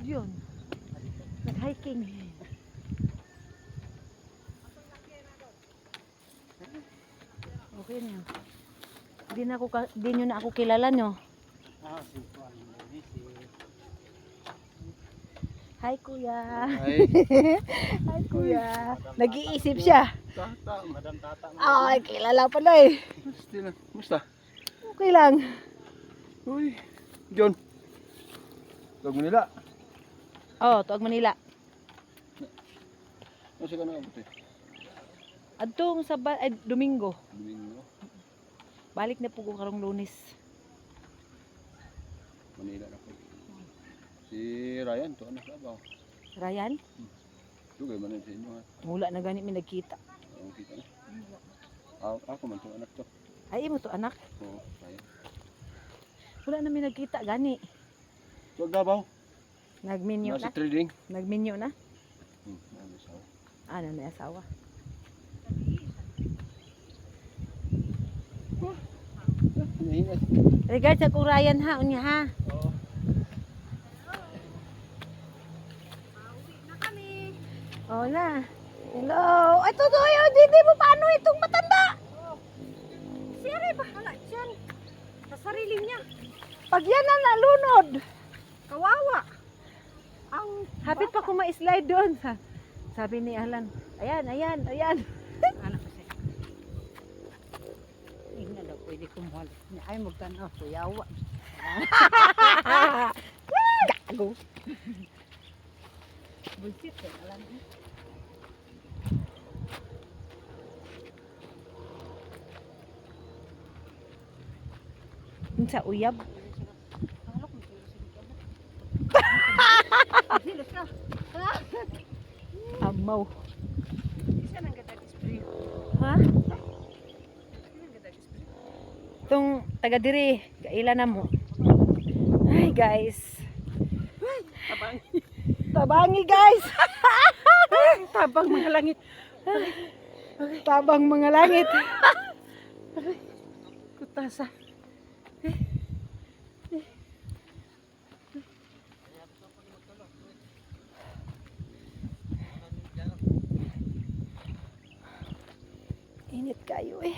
Yun. Nag-hiking. Okay na. Di nyo na ako kilala nyo. Si Juan. Hi kuya. Ay, Hi kuya. Nag-iisip siya. Tata, Madam Tata. Ay, kilala pala eh. Musta? Okay lang. Uy, John. Tawag mo nila. Oh, tuwag Manila. Masa ka na abot eh? Adtong Domingo. Domingo. Balik na po ko karong Lunes. Manila na po. Si Ryan, to anak na ba? Ryan, Tugay man sa inyo ha. mula na gani mi nagkita. Oo, kita na. Ako man to anak to. Ay, imo to anak. Oo, Ryan. Wala na mi nagkita gani. Tuwag Davao. Nagminyo Nasa na. trading. Nagminyo na. Ano sa Ano na asawa. Regards sa kung Ryan ha, unya ha. Oo. Oh na. Hello. Ay, tutoy, hindi mo paano itong matanda? Siri ba? Wala dyan. Sa sarili niya. Pag yan na nalunod. Kawawa. Ang Hapit pa ko ma-slide doon. Sabi ni Alan, ayan, ayan, ayan. anak ko siya. Hindi na pwede kumuhal. Ay, magtanaw. Kuyawa. Gago. Bullshit eh. Alam mo. Sa uyab. Alok mo. Silos ka. Amaw. Isa nang gadag spray. Ha? Isa nang gadag spray. Itong taga diri, kaila na mo. Ay guys. Tabangi. Tabangi guys. Tabang mga langit. Tabang mga langit. Kutasa. Init kayo eh.